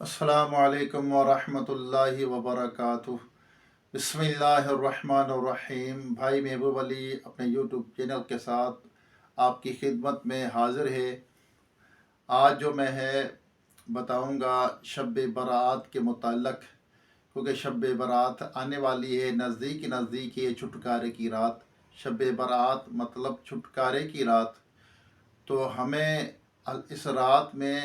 السلام علیکم ورحمۃ اللہ وبرکاتہ۔ بسم اللہ الرحمن الرحیم۔ بھائی محبوب علی اپنے یوٹیوب چینل کے ساتھ آپ کی خدمت میں حاضر ہے۔ آج جو میں بتاؤں گا شب برات کے متعلق، کیونکہ شب برات آنے والی ہے، نزدیک ہے چھٹکارے کی رات۔ شب برات مطلب چھٹکارے کی رات، تو ہمیں اس رات میں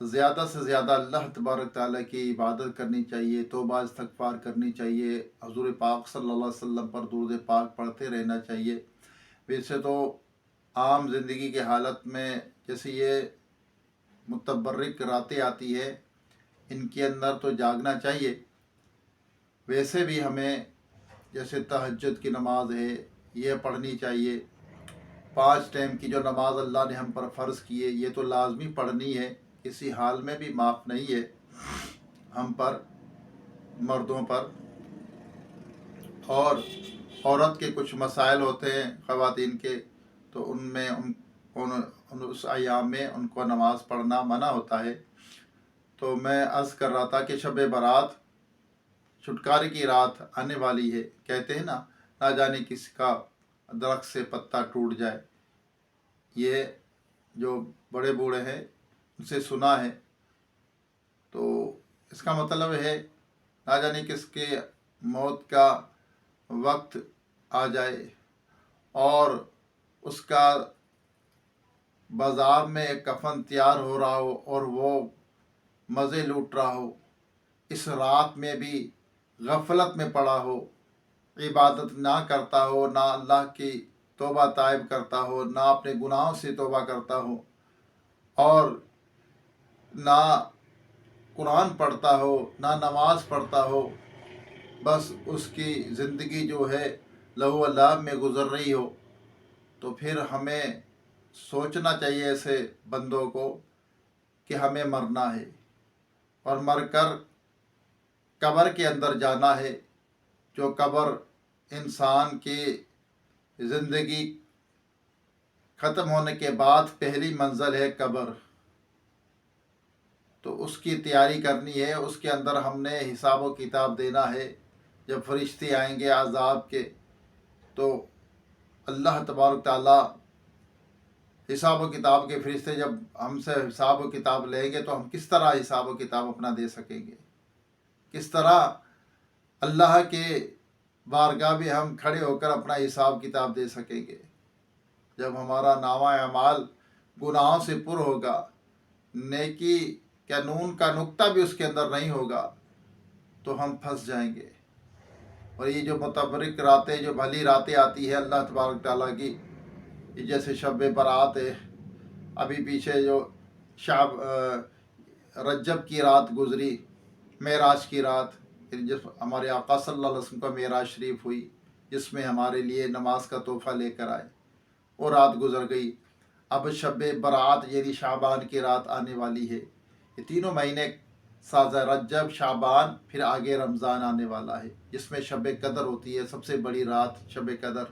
زیادہ سے زیادہ اللہ تبارک تعالیٰ کی عبادت کرنی چاہیے، توبہ استغفار کرنی چاہیے، حضور پاک صلی اللہ علیہ وسلم پر درود پاک پڑھتے رہنا چاہیے۔ ویسے تو عام زندگی کے حالت میں جیسے یہ متبرک راتیں آتی ہے، ان کے اندر تو جاگنا چاہیے۔ ویسے بھی ہمیں جیسے تہجد کی نماز ہے یہ پڑھنی چاہیے۔ 5 ٹائم کی جو نماز اللہ نے ہم پر فرض کی ہے یہ تو لازمی پڑھنی ہے، کسی حال میں بھی معاف نہیں ہے ہم پر، مردوں پر۔ اور عورت کے کچھ مسائل ہوتے ہیں خواتین کے، تو ان میں اس ایام میں ان کو نماز پڑھنا منع ہوتا ہے۔ تو میں عرض کر رہا تھا کہ شب برات چھٹکارے کی رات آنے والی ہے۔ کہتے ہیں نہ جانے کس کا درخت سے پتا ٹوٹ جائے، یہ جو بڑے بوڑھے ہیں ان سے سنا ہے۔ تو اس کا مطلب ہے نہ جانے کس کے موت کا وقت آ جائے اور اس کا بازار میں ایک کفن تیار ہو رہا ہو اور وہ مزے لوٹ رہا ہو، اس رات میں بھی غفلت میں پڑا ہو، عبادت نہ کرتا ہو، نہ اللہ کی توبہ طائب کرتا ہو، نہ اپنے گناہوں سے توبہ کرتا ہو، اور نہ قرآن پڑھتا ہو، نہ نماز پڑھتا ہو، بس اس کی زندگی جو ہے لہو و لعب میں گزر رہی ہو، تو پھر ہمیں سوچنا چاہیے ایسے بندوں کو کہ ہمیں مرنا ہے اور مر کر قبر کے اندر جانا ہے۔ جو قبر انسان کی زندگی ختم ہونے کے بعد پہلی منزل ہے قبر، تو اس کی تیاری کرنی ہے۔ اس کے اندر ہم نے حساب و کتاب دینا ہے۔ جب فرشتے آئیں گے عذاب کے، تو اللہ تبارک تعالیٰ حساب و کتاب کے فرشتے جب ہم سے حساب و کتاب لیں گے تو ہم کس طرح حساب و کتاب اپنا دے سکیں گے؟ کس طرح اللہ کے بارگاہ میں ہم کھڑے ہو کر اپنا حساب کتاب دے سکیں گے؟ جب ہمارا نامہ اعمال گناہوں سے پر ہوگا، نیکی کیا نون کا نقطہ بھی اس کے اندر نہیں ہوگا، تو ہم پھنس جائیں گے۔ اور یہ جو متبرک راتیں، جو بھلی راتیں آتی ہے اللہ تبارک تعالیٰ کی، جیسے شب برات ہے، ابھی پیچھے جو رجب کی رات گزری، معراج کی رات، جس ہمارے آقا صلی اللہ علیہ وسلم کا معراج شریف ہوئی، جس میں ہمارے لیے نماز کا تحفہ لے کر آئے، وہ رات گزر گئی۔ اب شب برات یعنی شعبان کی رات آنے والی ہے۔ یہ تینوں مہینے سازہ رجب، شعبان، پھر آگے رمضان آنے والا ہے، جس میں شب قدر ہوتی ہے، سب سے بڑی رات شب قدر۔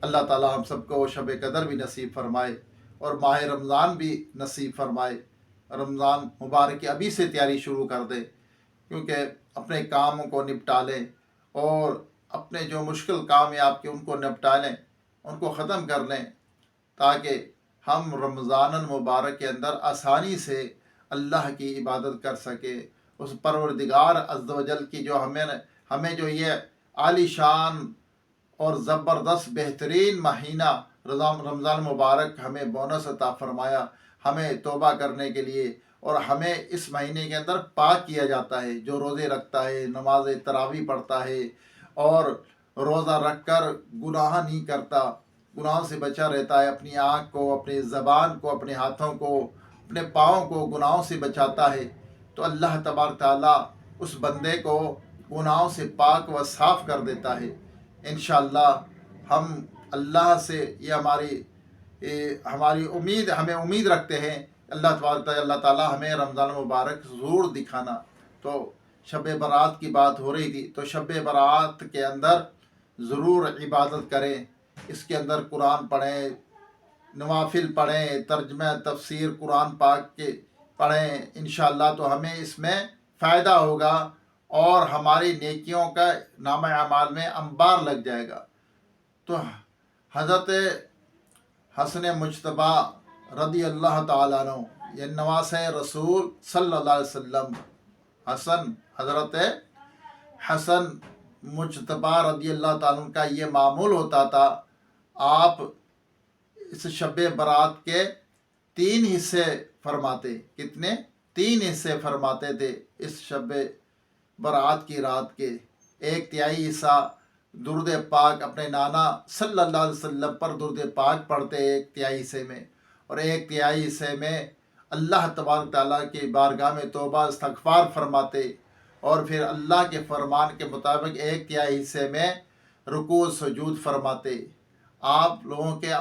اللہ تعالیٰ ہم سب کو شب قدر بھی نصیب فرمائے اور ماہ رمضان بھی نصیب فرمائے۔ رمضان مبارک کی ابھی سے تیاری شروع کر دیں، کیونکہ اپنے کاموں کو نپٹا لیں اور اپنے جو مشکل کام ہیں آپ کے ان کو نپٹا لیں، ان کو ختم کر لیں، تاکہ ہم رمضان المبارک کے اندر آسانی سے اللہ کی عبادت کر سکے۔ اس پروردگار عز و جل کی جو ہمیں جو یہ عالی شان اور زبردست بہترین مہینہ رمضان مبارک ہمیں بونس عطا فرمایا، ہمیں توبہ کرنے کے لیے، اور ہمیں اس مہینے کے اندر پاک کیا جاتا ہے۔ جو روزے رکھتا ہے، نماز تراویح پڑھتا ہے اور روزہ رکھ کر گناہ نہیں کرتا، گناہوں سے بچا رہتا ہے، اپنی آنکھ کو، اپنی زبان کو، اپنے ہاتھوں کو، اپنے پاؤں کو گناہوں سے بچاتا ہے، تو اللہ تبارک تعالیٰ اس بندے کو گناہوں سے پاک و صاف کر دیتا ہے۔ انشاءاللہ ہم اللہ سے یہ ہماری امید، ہمیں امید رکھتے ہیں اللہ تعالیٰ ہمیں رمضان مبارک ضرور دکھانا۔ تو شب برات کی بات ہو رہی تھی، تو شب برات کے اندر ضرور عبادت کریں، اس کے اندر قرآن پڑھیں، نوافل پڑھیں، ترجمہ تفسیر قرآن پاک کے پڑھیں انشاءاللہ تو ہمیں اس میں فائدہ ہوگا اور ہماری نیکیوں کا نامہ اعمال میں انبار لگ جائے گا۔ تو حضرت حسن مجتبیٰ رضی اللہ تعالیٰ عنہ، یہ نواسۂ رسول صلی اللہ علیہ وسلم، حضرت حسن مجتبیٰ رضی اللہ تعالیٰ عنہ کا یہ معمول ہوتا تھا، آپ اس شب برات کے 3 حصے فرماتے۔ کتنے؟ 3 حصے فرماتے تھے اس شب برات کی رات کے۔ 1/3 حصہ درود پاک اپنے نانا صلی اللہ علیہ وسلم پر درود پاک پڑھتے 1/3 حصے میں، اور 1/3 حصے میں اللہ تبارک تعالیٰ کی بارگاہ میں توبہ استغفار فرماتے، اور پھر اللہ کے فرمان کے مطابق 1/3 حصے میں رکوع سجود فرماتے۔ آپ لوگوں کے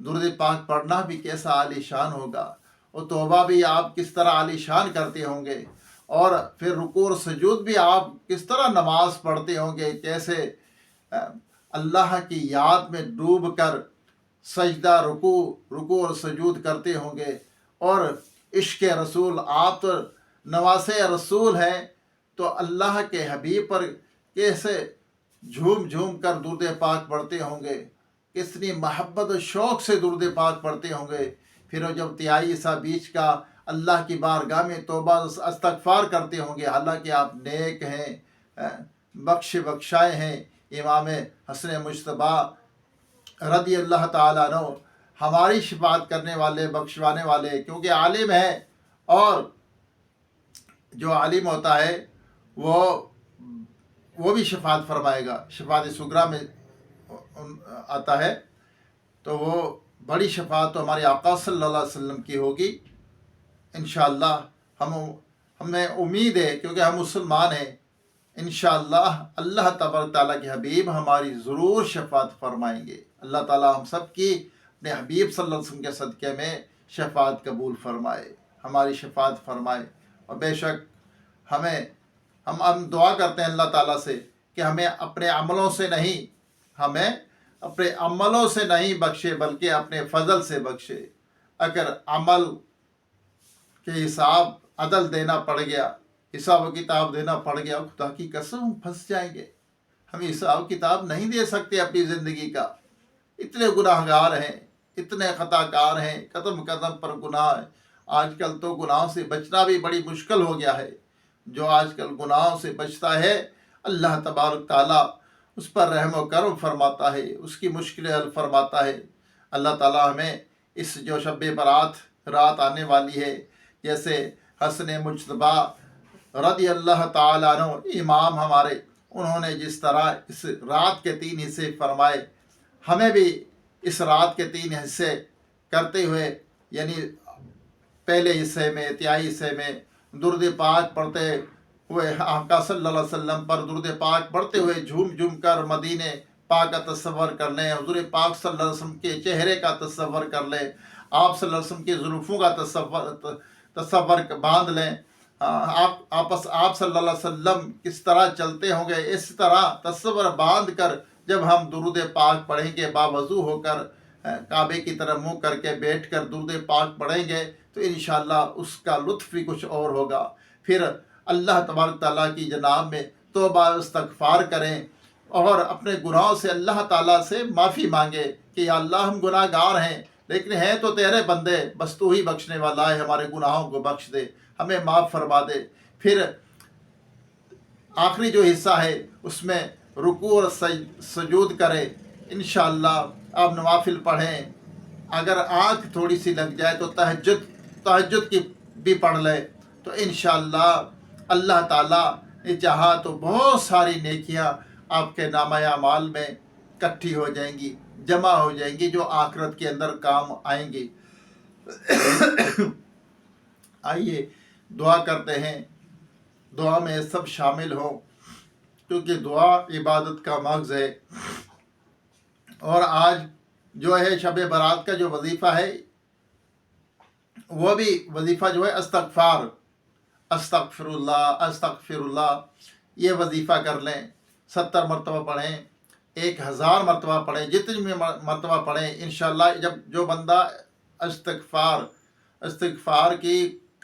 درود پاک پڑھنا بھی کیسا عالی شان ہوگا، اور توبہ بھی آپ کس طرح عالی شان کرتے ہوں گے، اور پھر رکوع اور سجود بھی آپ کس طرح نماز پڑھتے ہوں گے، کیسے اللہ کی یاد میں ڈوب کر سجدہ رکوع اور سجود کرتے ہوں گے۔ اور عشق رسول، آپ تو نواسے رسول ہیں، تو اللہ کے حبیب پر کیسے جھوم جھوم کر درود پاک پڑھتے ہوں گے، کتنی محبت و شوق سے درود پاک پڑھتے ہوں گے۔ پھر جب 3 حصہ بیچ کا اللہ کی بارگاہ میں توبہ استغفار کرتے ہوں گے، حالانکہ آپ نیک ہیں، بخشائے ہیں۔ امام حسن مجتبیٰ رضی اللہ تعالیٰ عنہ ہماری شفاعت کرنے والے، بخشوانے والے، کیونکہ عالم ہے، اور جو عالم ہوتا ہے وہ بھی شفاعت فرمائے گا۔ شفاعت صغریٰ میں آتا ہے، تو وہ بڑی شفاعت تو ہمارے آقا صلی اللہ علیہ وسلم کی ہوگی انشاءاللہ۔ ہمیں امید ہے، کیونکہ ہم مسلمان ہیں، انشاءاللہ اللہ تبارک تعالیٰ کے حبیب ہماری ضرور شفاعت فرمائیں گے۔ اللہ تعالیٰ ہم سب کی اپنے حبیب صلی اللہ علیہ وسلم کے صدقے میں شفاعت قبول فرمائے، ہماری شفاعت فرمائے۔ اور بے شک ہم دعا کرتے ہیں اللہ تعالیٰ سے کہ ہمیں اپنے عملوں سے نہیں بخشے، بلکہ اپنے فضل سے بخشے۔ اگر عمل کے حساب عدل دینا پڑ گیا، حساب و کتاب دینا پڑ گیا، خدا کی قسم ہم پھنس جائیں گے۔ ہم حساب کتاب نہیں دے سکتے اپنی زندگی کا، اتنے گناہ گار ہیں، اتنے خطا کار ہیں، قدم قدم پر گناہ ہے۔ آج کل تو گناہوں سے بچنا بھی بڑی مشکل ہو گیا ہے۔ جو آج کل گناہوں سے بچتا ہے، اللہ تبارک تعالیٰ اس پر رحم و کرم فرماتا ہے، اس کی مشکلیں حل فرماتا ہے۔ اللہ تعالیٰ ہمیں اس جو شب برات رات آنے والی ہے، جیسے حسن مجتبیٰ رضی اللہ تعالیٰ عنہ امام ہمارے، انہوں نے جس طرح اس رات کے 3 حصے فرمائے، ہمیں بھی اس رات کے 3 حصے کرتے ہوئے، یعنی پہلے حصے میں 3 حصے میں درود پاک پڑھتے ہوئے، آقا صلی اللہ علیہ وسلم پر درود پاک پڑھتے ہوئے جھوم جھوم کر مدینہ پاک کا تصور کر لیں، حضور پاک صلی اللہ علیہ وسلم کے چہرے کا تصور کر لیں، آپ صلی اللہ علیہ وسلم کی زلفوں کا تصور باندھ لیں، آپ صلی اللہ علیہ وسلم کس طرح چلتے ہوں گے، اس طرح تصور باندھ کر جب ہم درود پاک پڑھیں گے، باوضو ہو کر کعبے کی طرف منہ کر کے بیٹھ کر درود پاک پڑھیں گے، تو انشاءاللہ اس کا لطف بھی کچھ اور ہوگا۔ پھر اللہ تبارک تعالیٰ کی جناب میں توبہ استغفار کریں، اور اپنے گناہوں سے اللہ تعالیٰ سے معافی مانگے کہ یا اللہ ہم گناہ گار ہیں، لیکن ہیں تو تیرے بندے، بس تو ہی بخشنے والا ہے، ہمارے گناہوں کو بخش دے، ہمیں معاف فرما دے۔ پھر آخری جو حصہ ہے اس میں رکوع اور سجود کرے، انشاءاللہ آپ نوافل پڑھیں، اگر آنکھ تھوڑی سی لگ جائے تو تہجد کی بھی پڑھ لے، تو انشاءاللہ اللہ تعالیٰ نے چاہا تو بہت ساری نیکیاں آپ کے نامہ اعمال میں اکٹھی ہو جائیں گی، جمع ہو جائیں گی، جو آخرت کے اندر کام آئیں گی۔ آئیے دعا کرتے ہیں، دعا میں سب شامل ہوں، کیونکہ دعا عبادت کا مغز ہے۔ اور آج جو ہے شب برات کا جو وظیفہ ہے، وہ بھی وظیفہ جو ہے استغفر اللہ، یہ وظیفہ کر لیں، 70 مرتبہ پڑھیں، 1000 مرتبہ پڑھیں، جتنی بھی مرتبہ پڑھیں انشاءاللہ۔ جب جو بندہ استغفار کی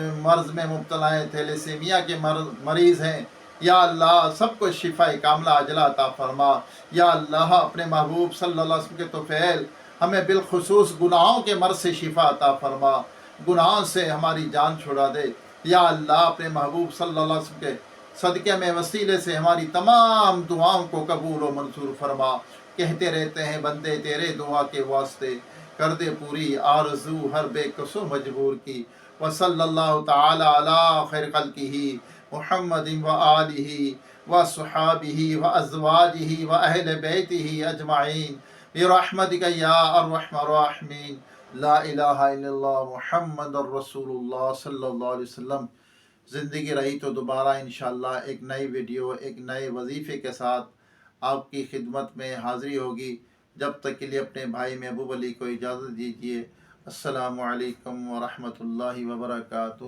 مرض میں مبتلا ہیں، تھیلیسیمیا کے مریض ہیں، یا اللہ سب کو شفا کاملہ عاجلہ عطا فرما۔ یا اللہ اپنے محبوب صلی اللہ علیہ وسلم کے طفیل ہمیں بالخصوص گناہوں کے مرض سے شفا عطا فرما، گناہوں سے ہماری جان چھڑا دے۔ یا اللہ اپنے محبوب صلی اللہ علیہ وسلم کے صدقے میں وسیلے سے ہماری تمام دعاؤں کو قبول و منظور فرما۔ کہتے رہتے ہیں بندے تیرے دعا کے واسطے، کر دے پوری آرزو ہر بے کس و مجبور کی۔ وصلی اللہ تعالی علی خیر خلقہ محمد و آلہ و صحابہ و ازواجہ و اہل بیتہ اجمعین برحمتک یا ارحم الراحمین۔ لا الہ الا اللہ محمد الرسول اللہ صلی اللہ علیہ وسلم۔ زندگی رہی تو دوبارہ انشاءاللہ ایک نئی ویڈیو، ایک نئے وظیفے کے ساتھ آپ کی خدمت میں حاضری ہوگی۔ جب تک کے لیے اپنے بھائی محبوب علی کو اجازت دیجیے۔ السلام علیکم ورحمۃ اللہ وبرکاتہ۔